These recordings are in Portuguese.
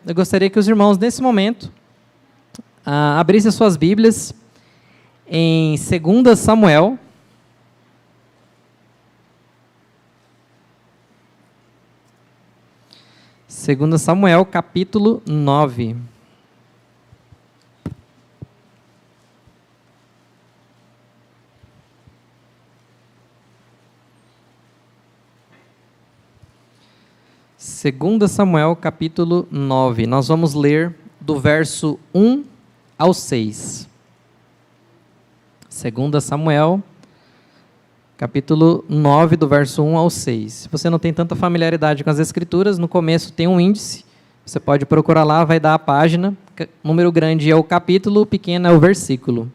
eu gostaria que os irmãos, nesse momento, abrissem suas Bíblias em 2 Samuel. Segundo Samuel, capítulo 9. Segunda Samuel, capítulo 9. Nós vamos ler do verso 1 ao 6. Segunda Samuel, capítulo 9, do verso 1 ao 6. Se você não tem tanta familiaridade com as Escrituras, no começo tem um índice, você pode procurar lá, vai dar a página, número grande é o capítulo, pequeno é o versículo.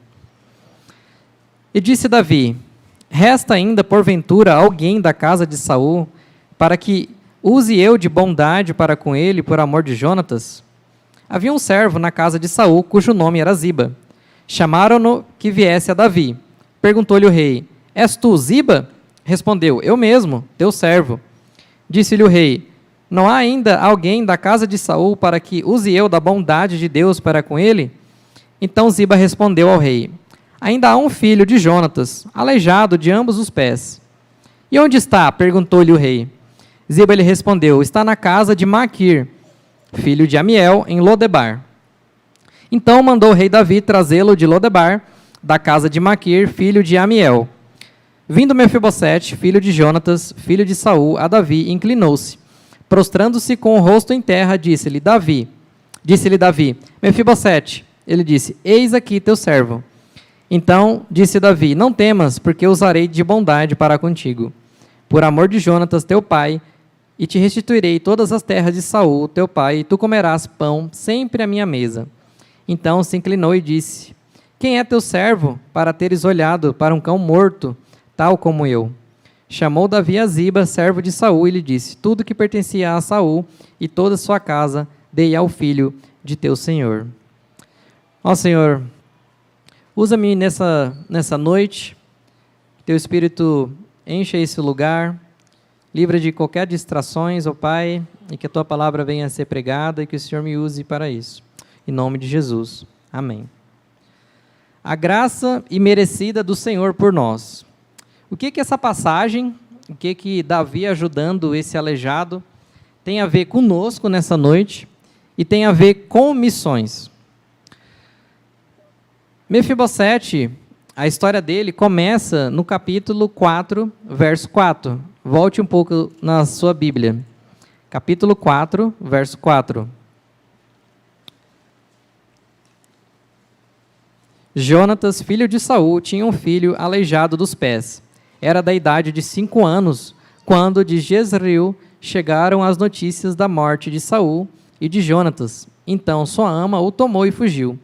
E disse Davi: resta ainda, porventura, alguém da casa de Saul, para que use eu de bondade para com ele, por amor de Jonatas? Havia um servo na casa de Saul, cujo nome era Ziba. Chamaram-no que viesse a Davi. Perguntou-lhe o rei: és tu Ziba? Respondeu: eu mesmo, teu servo. Disse-lhe o rei: não há ainda alguém da casa de Saul para que use eu da bondade de Deus para com ele? Então Ziba respondeu ao rei: ainda há um filho de Jonatas, aleijado de ambos os pés. E onde está? Perguntou-lhe o rei. Ziba lhe respondeu: está na casa de Maquir, filho de Amiel, em Lodebar. Então mandou o rei Davi trazê-lo de Lodebar, da casa de Maquir, filho de Amiel. Vindo Mefibosete, filho de Jonatas, filho de Saul, a Davi, inclinou-se. Prostrando-se com o rosto em terra, disse-lhe Davi, Mefibosete. Ele disse: eis aqui teu servo. Então disse Davi: não temas, porque usarei de bondade para contigo, por amor de Jonatas teu pai, e te restituirei todas as terras de Saul, teu pai, e tu comerás pão sempre à minha mesa. Então se inclinou e disse: quem é teu servo, para teres olhado para um cão morto, tal como eu? Chamou Davi a Ziba, servo de Saul, e lhe disse: tudo que pertencia a Saul e toda a sua casa dei ao filho de teu senhor. Ó Senhor, usa-me nessa noite, que teu Espírito encha esse lugar, livra de qualquer distrações, ó Pai, e que a tua palavra venha a ser pregada e que o Senhor me use para isso. Em nome de Jesus. Amém. A graça imerecida do Senhor por nós. O que essa passagem, o que Davi ajudando esse aleijado, tem a ver conosco nessa noite e tem a ver com missões? Mefibosete, a história dele começa no capítulo 4, verso 4. Volte um pouco na sua Bíblia. Capítulo 4, verso 4. Jonatas, filho de Saul, tinha um filho aleijado dos pés. Era da idade de 5 anos, quando de Jezreel chegaram as notícias da morte de Saul e de Jonatas. Então sua ama o tomou e fugiu.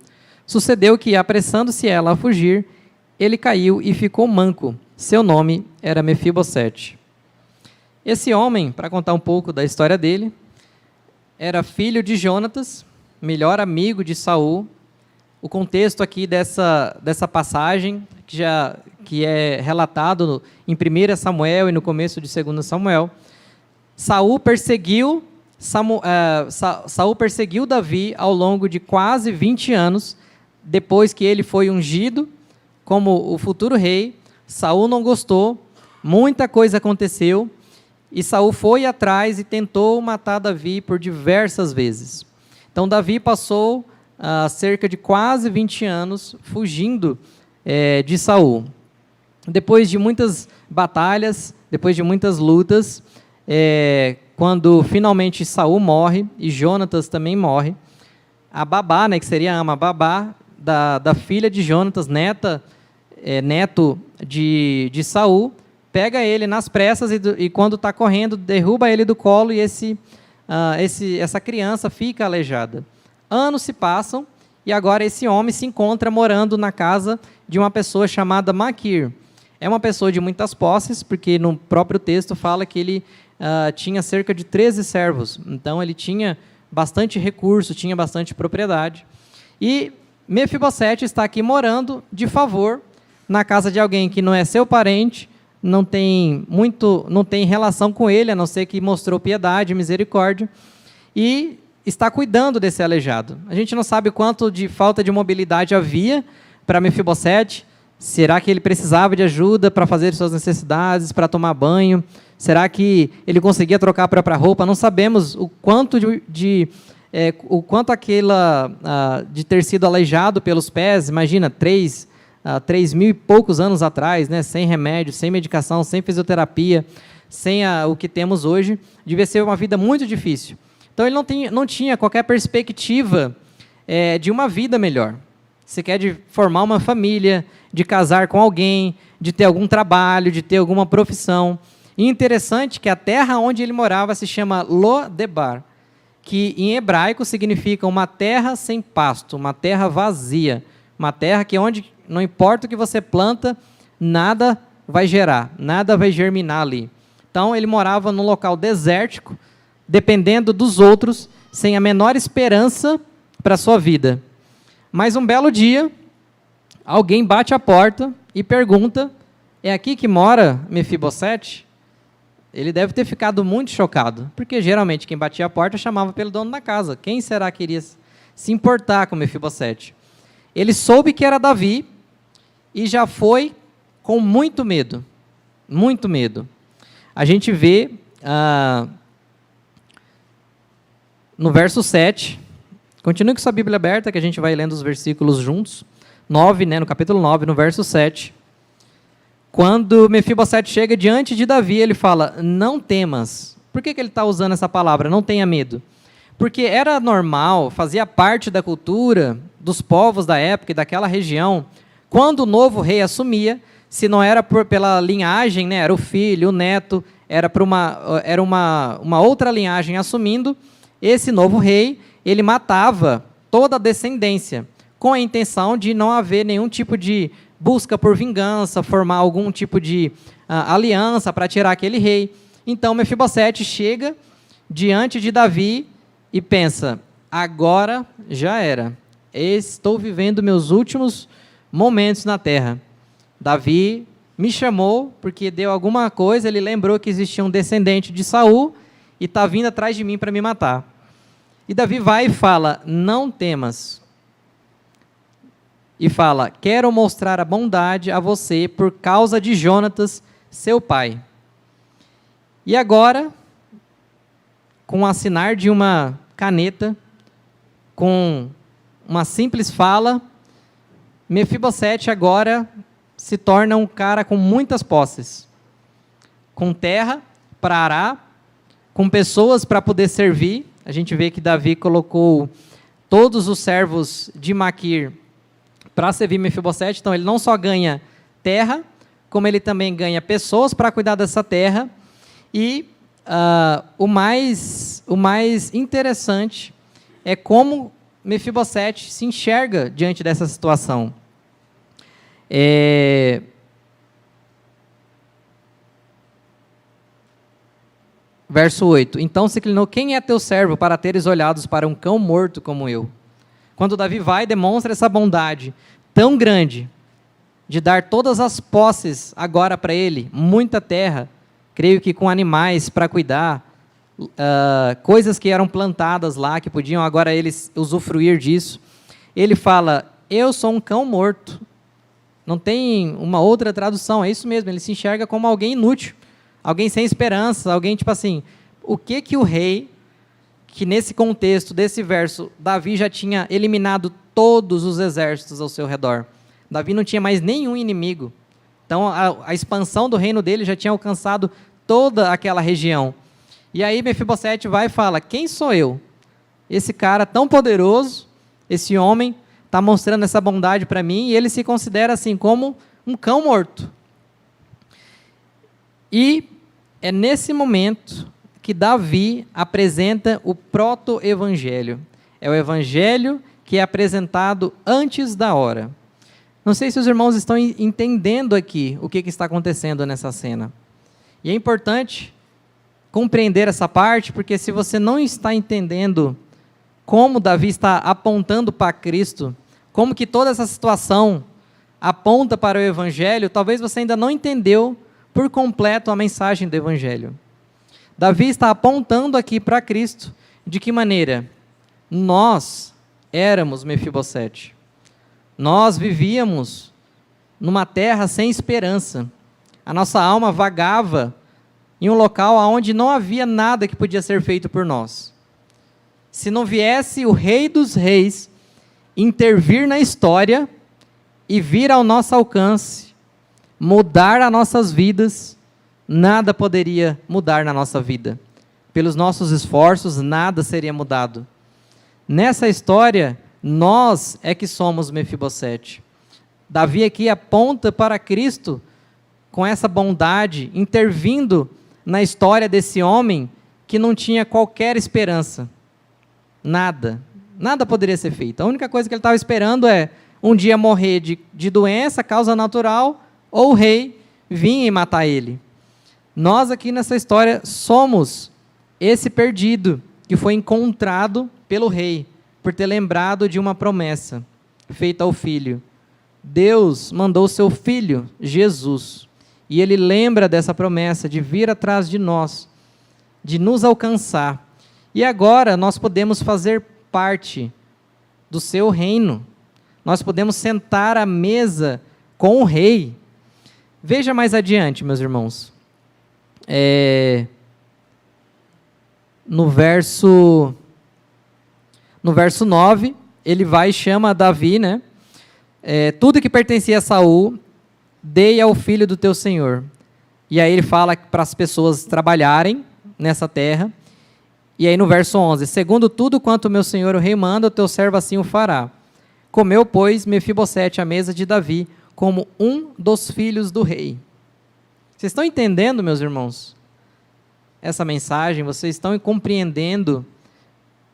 Sucedeu que, apressando-se ela a fugir, ele caiu e ficou manco. Seu nome era Mefibosete. Esse homem, para contar um pouco da história dele, era filho de Jonatas, melhor amigo de Saul. O contexto aqui dessa passagem, que é relatado em 1 Samuel e no começo de 2 Samuel, Saul perseguiu Davi ao longo de quase 20 anos, depois que ele foi ungido como o futuro rei. Saul não gostou, muita coisa aconteceu, e Saul foi atrás e tentou matar Davi por diversas vezes. Então Davi passou cerca de quase 20 anos fugindo de Saul. Depois de muitas batalhas, depois de muitas lutas, quando finalmente Saul morre e Jonatas também morre, a babá, que seria a ama, a babá da filha de Jonatas, neto de Saul, pega ele nas pressas e quando está correndo, derruba ele do colo e essa criança fica aleijada. Anos se passam e agora esse homem se encontra morando na casa de uma pessoa chamada Maquir. É uma pessoa de muitas posses, porque no próprio texto fala que ele tinha cerca de 13 servos. Então ele tinha bastante recurso, tinha bastante propriedade. E Mefibosete está aqui morando de favor na casa de alguém que não é seu parente, não tem relação com ele, a não ser que mostrou piedade, misericórdia. E está cuidando desse aleijado. A gente não sabe quanto de falta de mobilidade havia para Mefibosete. Será que ele precisava de ajuda para fazer suas necessidades, para tomar banho? Será que ele conseguia trocar a própria roupa? Não sabemos o quanto o quanto aquela de ter sido aleijado pelos pés. Imagina, 3.000 e poucos anos atrás, né, sem remédio, sem medicação, sem fisioterapia, sem o que temos hoje, devia ser uma vida muito difícil. Então, ele não tinha qualquer perspectiva de uma vida melhor. Você quer de formar uma família, de casar com alguém, de ter algum trabalho, de ter alguma profissão. E interessante que a terra onde ele morava se chama Lo-debar, que em hebraico significa uma terra sem pasto, uma terra vazia, uma terra que onde não importa o que você planta, nada vai gerar, nada vai germinar ali. Então, ele morava num local desértico, dependendo dos outros, sem a menor esperança para a sua vida. Mas um belo dia, alguém bate a porta e pergunta: é aqui que mora Mefibosete? Ele deve ter ficado muito chocado, porque geralmente quem batia a porta chamava pelo dono da casa. Quem será que iria se importar com Mefibosete? Ele soube que era Davi e já foi com muito medo. Muito medo. A gente vê no verso 7, continue com sua Bíblia aberta, que a gente vai lendo os versículos juntos. 9, né, no capítulo 9, no verso 7. Quando Mefibosete chega diante de Davi, ele fala: não temas. Por que ele está usando essa palavra, não tenha medo? Porque era normal, fazia parte da cultura dos povos da época e daquela região, quando o novo rei assumia, se não era pela linhagem, né, era o filho, o neto, era uma outra linhagem assumindo, esse novo rei, ele matava toda a descendência, com a intenção de não haver nenhum tipo de busca por vingança, formar algum tipo de aliança para tirar aquele rei. Então, Mefibosete chega diante de Davi e pensa: agora já era, estou vivendo meus últimos momentos na terra. Davi me chamou porque deu alguma coisa, ele lembrou que existia um descendente de Saul e está vindo atrás de mim para me matar. E Davi vai e fala: não temas. E fala: quero mostrar a bondade a você por causa de Jonatas, seu pai. E agora, com o assinar de uma caneta, com uma simples fala, Mefibosete agora se torna um cara com muitas posses, com terra para arar, com pessoas para poder servir. A gente vê que Davi colocou todos os servos de Maquir para servir Mefibosete. Então, ele não só ganha terra, como ele também ganha pessoas para cuidar dessa terra. E o mais interessante é como Mefibosete se enxerga diante dessa situação. Verso 8. Então se inclinou: quem é teu servo para teres olhados para um cão morto como eu? Quando Davi vai e demonstra essa bondade tão grande, de dar todas as posses agora para ele, muita terra, creio que com animais para cuidar, coisas que eram plantadas lá, que podiam agora eles usufruir disso, ele fala: eu sou um cão morto. Não tem uma outra tradução, é isso mesmo, ele se enxerga como alguém inútil, alguém sem esperança, alguém tipo assim, o que o rei, que nesse contexto desse verso, Davi já tinha eliminado todos os exércitos ao seu redor. Davi não tinha mais nenhum inimigo. Então, a expansão do reino dele já tinha alcançado toda aquela região. E aí Mefibosete vai e fala: quem sou eu? Esse cara tão poderoso, esse homem, está mostrando essa bondade para mim, e ele se considera assim como um cão morto. E é nesse momento que Davi apresenta o proto-evangelho. É o evangelho que é apresentado antes da hora. Não sei se os irmãos estão entendendo aqui o que está acontecendo nessa cena. E é importante compreender essa parte, porque se você não está entendendo como Davi está apontando para Cristo, como que toda essa situação aponta para o evangelho, talvez você ainda não entendeu por completo a mensagem do evangelho. Davi está apontando aqui para Cristo. De que maneira? Nós éramos Mefibosete. Nós vivíamos numa terra sem esperança. A nossa alma vagava em um local onde não havia nada que podia ser feito por nós. Se não viesse o Rei dos Reis intervir na história e vir ao nosso alcance, mudar as nossas vidas, nada poderia mudar na nossa vida. Pelos nossos esforços, nada seria mudado. Nessa história, nós é que somos Mefibosete. Davi aqui aponta para Cristo com essa bondade, intervindo na história desse homem que não tinha qualquer esperança. Nada poderia ser feito. A única coisa que ele estava esperando é um dia morrer de doença, causa natural, ou o rei vir e matar ele. Nós aqui nessa história somos esse perdido que foi encontrado pelo rei, por ter lembrado de uma promessa feita ao filho. Deus mandou seu filho, Jesus, e ele lembra dessa promessa de vir atrás de nós, de nos alcançar. E agora nós podemos fazer parte do seu reino. Nós podemos sentar à mesa com o rei. Veja mais adiante, meus irmãos. No verso 9, ele vai e chama Davi, né? Tudo que pertencia a Saul, dei ao filho do teu senhor. E aí ele fala para as pessoas trabalharem nessa terra. E aí no verso 11, segundo tudo quanto o meu senhor o rei manda, o teu servo assim o fará. Comeu, pois, Mefibosete à mesa de Davi, como um dos filhos do rei. Vocês estão entendendo, meus irmãos? Essa mensagem, vocês estão compreendendo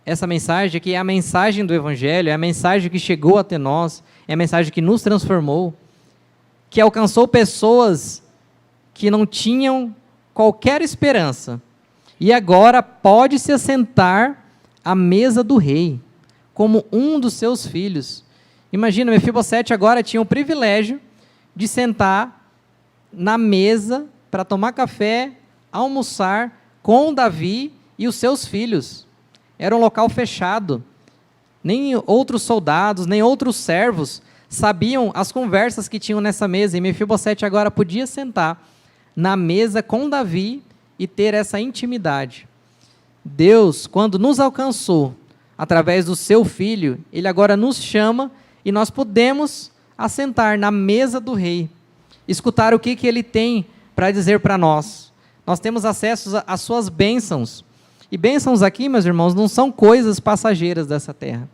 essa mensagem que é a mensagem do Evangelho, é a mensagem que chegou até nós, é a mensagem que nos transformou, que alcançou pessoas que não tinham qualquer esperança, e agora pode se assentar à mesa do rei, como um dos seus filhos. Imagina, Mefibosete agora tinha o privilégio de sentar na mesa para tomar café, almoçar com Davi e os seus filhos. Era um local fechado. Nem outros soldados, nem outros servos sabiam as conversas que tinham nessa mesa. E Mefibosete agora podia sentar na mesa com Davi e ter essa intimidade. Deus, quando nos alcançou através do seu Filho, Ele agora nos chama e nós podemos assentar na mesa do Rei, escutar o que Ele tem para dizer para nós. Nós temos acesso às suas bênçãos. E bênçãos aqui, meus irmãos, não são coisas passageiras dessa terra.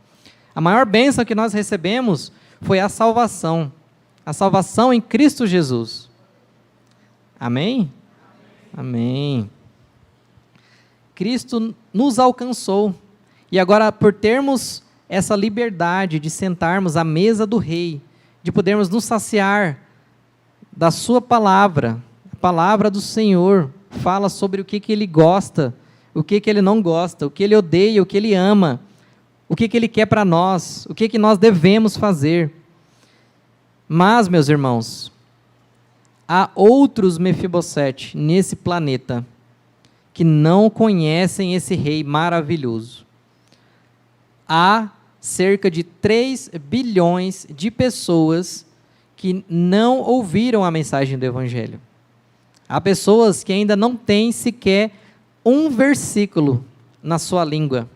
A maior bênção que nós recebemos foi a salvação em Cristo Jesus. Amém? Amém. Cristo nos alcançou. E agora, por termos essa liberdade de sentarmos à mesa do Rei, de podermos nos saciar da sua palavra, a palavra do Senhor fala sobre o que Ele gosta, o que Ele não gosta, o que Ele odeia, o que Ele ama, o que Ele quer para nós, o que nós devemos fazer. Mas, meus irmãos, há outros Mefibosete nesse planeta que não conhecem esse rei maravilhoso. Há cerca de 3 bilhões de pessoas que não ouviram a mensagem do Evangelho. Há pessoas que ainda não têm sequer um versículo na sua língua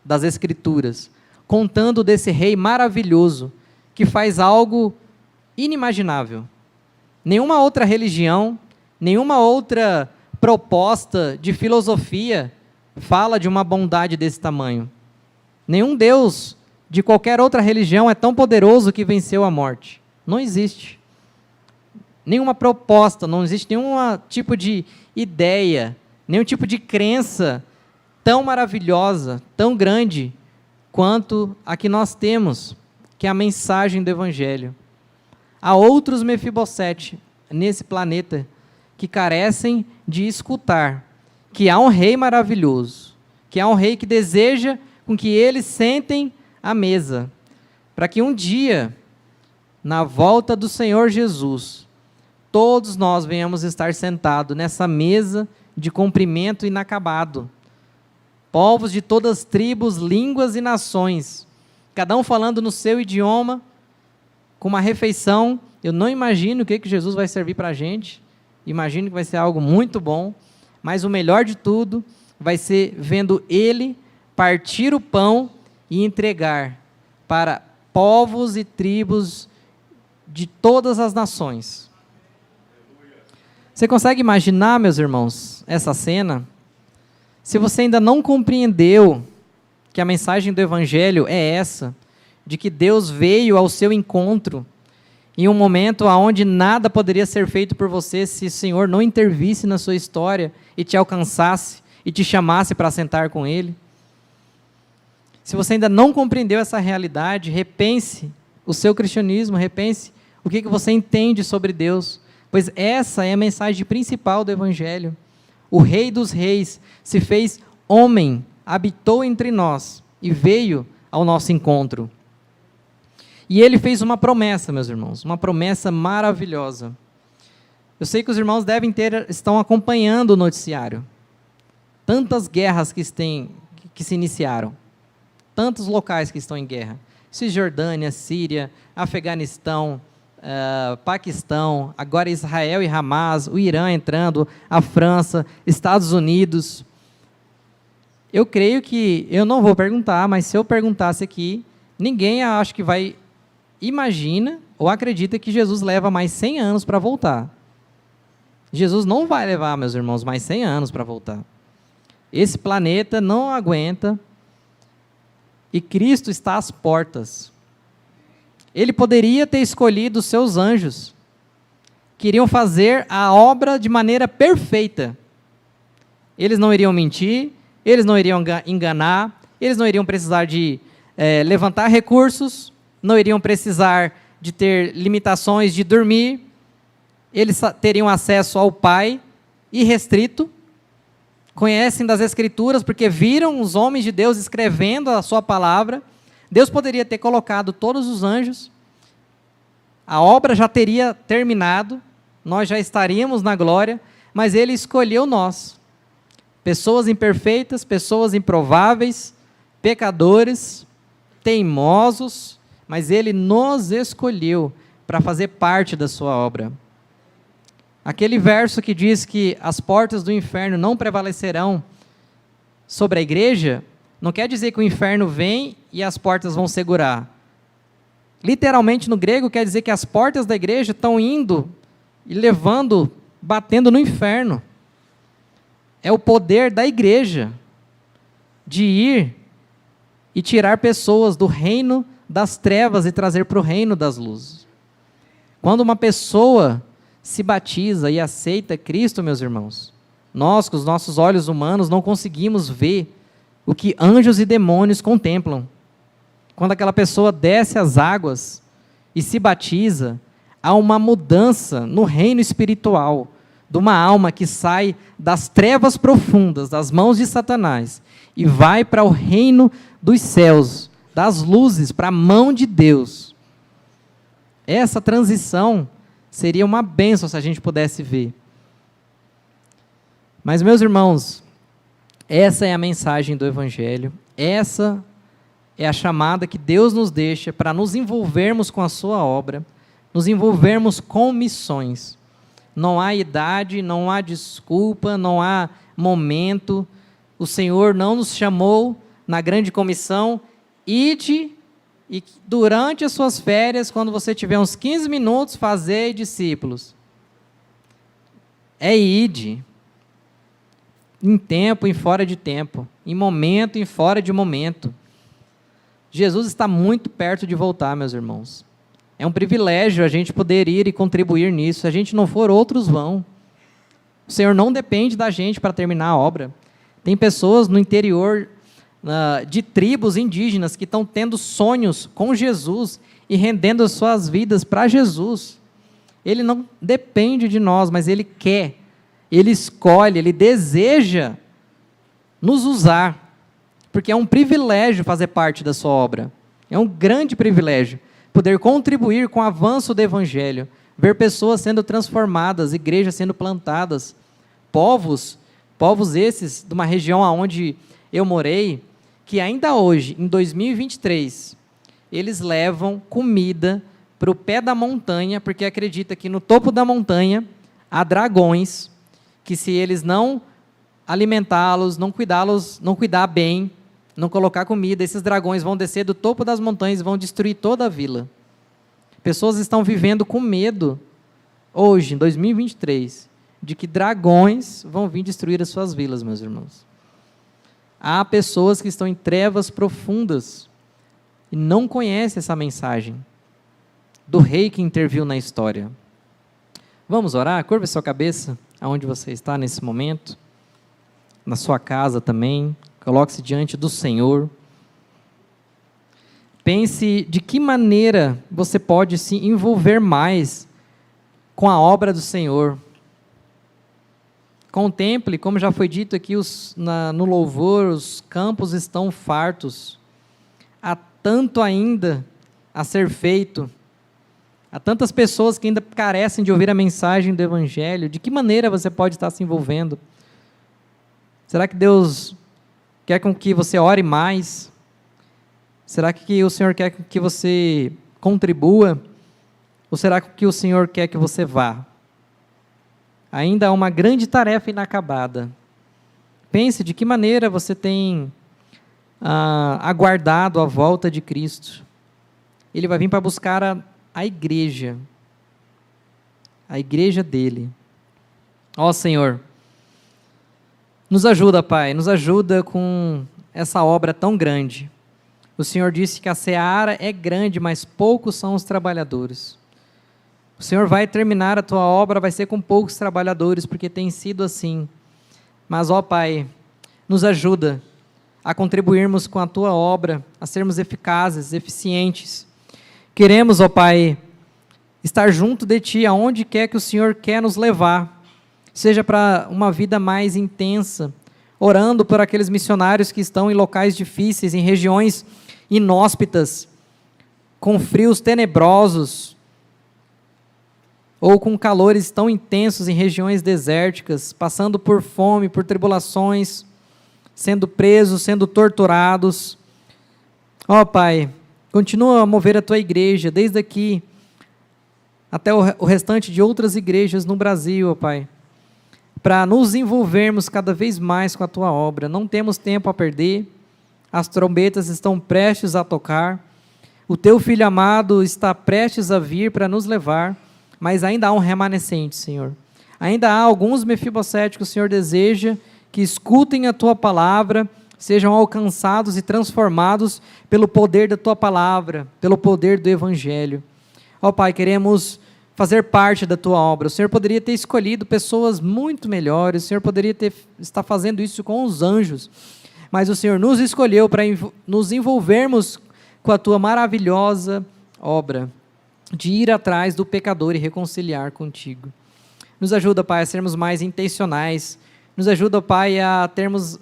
das Escrituras, contando desse rei maravilhoso que faz algo inimaginável. Nenhuma outra religião, nenhuma outra proposta de filosofia fala de uma bondade desse tamanho. Nenhum Deus de qualquer outra religião é tão poderoso que venceu a morte. Não existe. Nenhuma proposta, não existe nenhum tipo de ideia, nenhum tipo de crença tão maravilhosa, tão grande, quanto a que nós temos, que é a mensagem do Evangelho. Há outros Mefibosete nesse planeta que carecem de escutar que há um rei maravilhoso, que há um rei que deseja com que eles sentem à mesa, para que um dia, na volta do Senhor Jesus, todos nós venhamos estar sentados nessa mesa de cumprimento inacabado, povos de todas as tribos, línguas e nações, cada um falando no seu idioma, com uma refeição. Eu não imagino o que Jesus vai servir para a gente, imagino que vai ser algo muito bom, mas o melhor de tudo vai ser vendo ele partir o pão e entregar para povos e tribos de todas as nações. Você consegue imaginar, meus irmãos, essa cena? Se você ainda não compreendeu que a mensagem do Evangelho é essa, de que Deus veio ao seu encontro em um momento onde nada poderia ser feito por você se o Senhor não intervisse na sua história e te alcançasse e te chamasse para sentar com Ele. Se você ainda não compreendeu essa realidade, repense o seu cristianismo, repense o que você entende sobre Deus, pois essa é a mensagem principal do Evangelho. O Rei dos Reis se fez homem, habitou entre nós e veio ao nosso encontro. E ele fez uma promessa, meus irmãos, uma promessa maravilhosa. Eu sei que os irmãos estão acompanhando o noticiário. Tantas guerras que se iniciaram, tantos locais que estão em guerra. Cisjordânia, Síria, Afeganistão, Paquistão, agora Israel e Hamas, o Irã entrando, a França, Estados Unidos. Eu creio que, eu não vou perguntar, mas se eu perguntasse aqui, ninguém acho que imagina ou acredita que Jesus leva mais 100 anos para voltar. Jesus não vai levar, meus irmãos, mais 100 anos para voltar. Esse planeta não aguenta e Cristo está às portas. Ele poderia ter escolhido os seus anjos, que iriam fazer a obra de maneira perfeita. Eles não iriam mentir, eles não iriam enganar, eles não iriam precisar de levantar recursos, não iriam precisar de ter limitações de dormir, eles teriam acesso ao Pai irrestrito, conhecem das Escrituras, porque viram os homens de Deus escrevendo a sua palavra. Deus poderia ter colocado todos os anjos, a obra já teria terminado, nós já estaríamos na glória, mas Ele escolheu nós, pessoas imperfeitas, pessoas improváveis, pecadores, teimosos, mas Ele nos escolheu para fazer parte da sua obra. Aquele verso que diz que as portas do inferno não prevalecerão sobre a igreja, não quer dizer que o inferno vem e as portas vão segurar. Literalmente no grego quer dizer que as portas da igreja estão indo e levando, batendo no inferno. É o poder da igreja de ir e tirar pessoas do reino das trevas e trazer para o reino das luzes. Quando uma pessoa se batiza e aceita Cristo, meus irmãos, nós, com os nossos olhos humanos, não conseguimos ver o que anjos e demônios contemplam. Quando aquela pessoa desce as águas e se batiza, há uma mudança no reino espiritual, de uma alma que sai das trevas profundas, das mãos de Satanás, e vai para o reino dos céus, das luzes, para a mão de Deus. Essa transição seria uma bênção se a gente pudesse ver. Mas, meus irmãos, essa é a mensagem do Evangelho, essa é a chamada que Deus nos deixa para nos envolvermos com a sua obra, nos envolvermos com missões. Não há idade, não há desculpa, não há momento. O Senhor não nos chamou na grande comissão, ide e durante as suas férias, quando você tiver uns 15 minutos, fazei discípulos. É ide. Em tempo e fora de tempo, em momento e fora de momento. Jesus está muito perto de voltar, meus irmãos. É um privilégio a gente poder ir e contribuir nisso. Se a gente não for, outros vão. O Senhor não depende da gente para terminar a obra. Tem pessoas no interior de tribos indígenas que estão tendo sonhos com Jesus e rendendo as suas vidas para Jesus. Ele não depende de nós, mas Ele quer, Ele escolhe, Ele deseja nos usar, porque é um privilégio fazer parte da sua obra. É um grande privilégio poder contribuir com o avanço do Evangelho, ver pessoas sendo transformadas, igrejas sendo plantadas, povos esses de uma região onde eu morei, que ainda hoje, em 2023, eles levam comida para o pé da montanha, porque acredita que no topo da montanha há dragões, que se eles não alimentá-los, não cuidar bem, não colocar comida, esses dragões vão descer do topo das montanhas e vão destruir toda a vila. Pessoas estão vivendo com medo, hoje, em 2023, de que dragões vão vir destruir as suas vilas, meus irmãos. Há pessoas que estão em trevas profundas e não conhecem essa mensagem do rei que interviu na história. Vamos orar? Curva sua cabeça, aonde você está nesse momento, na sua casa também, coloque-se diante do Senhor. Pense de que maneira você pode se envolver mais com a obra do Senhor. Contemple, como já foi dito aqui no louvor, os campos estão fartos. Há tanto ainda a ser feito. Há tantas pessoas que ainda carecem de ouvir a mensagem do Evangelho. De que maneira você pode estar se envolvendo? Será que Deus quer com que você ore mais? Será que o Senhor quer que você contribua? Ou será que o Senhor quer que você vá? Ainda há uma grande tarefa inacabada. Pense de que maneira você tem aguardado a volta de Cristo. Ele vai vir para buscar a igreja dele. Ó Senhor, nos ajuda, Pai, nos ajuda com essa obra tão grande. O Senhor disse que a seara é grande, mas poucos são os trabalhadores. O Senhor vai terminar a tua obra, vai ser com poucos trabalhadores, porque tem sido assim. Mas, ó Pai, nos ajuda a contribuirmos com a tua obra, a sermos eficazes, eficientes. Queremos, ó Pai, estar junto de Ti, aonde quer que o Senhor quer nos levar, seja para uma vida mais intensa, orando por aqueles missionários que estão em locais difíceis, em regiões inóspitas, com frios tenebrosos, ou com calores tão intensos em regiões desérticas, passando por fome, por tribulações, sendo presos, sendo torturados. Ó Pai, continua a mover a Tua igreja, desde aqui até o restante de outras igrejas no Brasil, ó Pai, para nos envolvermos cada vez mais com a Tua obra. Não temos tempo a perder, as trombetas estão prestes a tocar, o Teu Filho amado está prestes a vir para nos levar, mas ainda há um remanescente, Senhor. Ainda há alguns Mefibosete que o Senhor deseja que escutem a Tua palavra, sejam alcançados e transformados pelo poder da Tua palavra, pelo poder do Evangelho. Ó Pai, queremos fazer parte da Tua obra. O Senhor poderia ter escolhido pessoas muito melhores, o Senhor poderia estar fazendo isso com os anjos, mas o Senhor nos escolheu para nos envolvermos com a Tua maravilhosa obra, de ir atrás do pecador e reconciliar contigo. Nos ajuda, Pai, a sermos mais intencionais, nos ajuda, Pai, a termos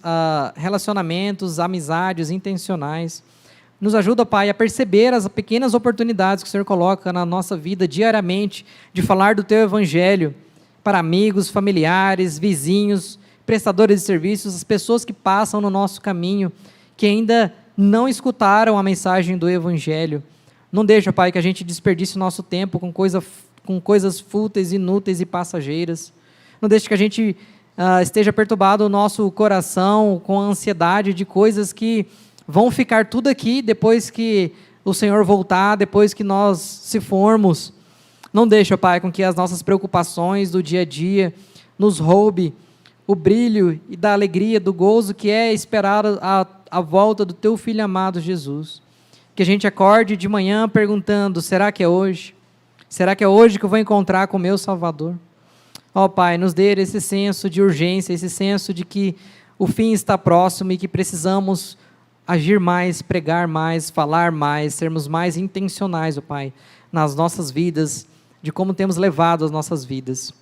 relacionamentos, amizades intencionais, nos ajuda, Pai, a perceber as pequenas oportunidades que o Senhor coloca na nossa vida diariamente, de falar do Teu Evangelho para amigos, familiares, vizinhos, prestadores de serviços, as pessoas que passam no nosso caminho, que ainda não escutaram a mensagem do Evangelho. Não deixa, Pai, que a gente desperdice o nosso tempo com coisas fúteis, inúteis e passageiras. Não deixa que a gente esteja perturbado o nosso coração com a ansiedade de coisas que vão ficar tudo aqui depois que o Senhor voltar, depois que nós se formos. Não deixa, Pai, com que as nossas preocupações do dia a dia nos roube o brilho e da alegria, do gozo que é esperar a volta do Teu Filho amado Jesus. Que a gente acorde de manhã perguntando, será que é hoje? Será que é hoje que eu vou encontrar com o meu Salvador? Ó Pai, nos dê esse senso de urgência, esse senso de que o fim está próximo e que precisamos agir mais, pregar mais, falar mais, sermos mais intencionais, ó Pai, nas nossas vidas, de como temos levado as nossas vidas.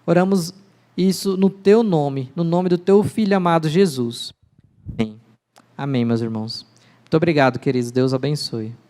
Oramos isso no Teu nome, no nome do Teu Filho amado Jesus. Amém. Amém, meus irmãos. Muito obrigado, queridos. Deus abençoe.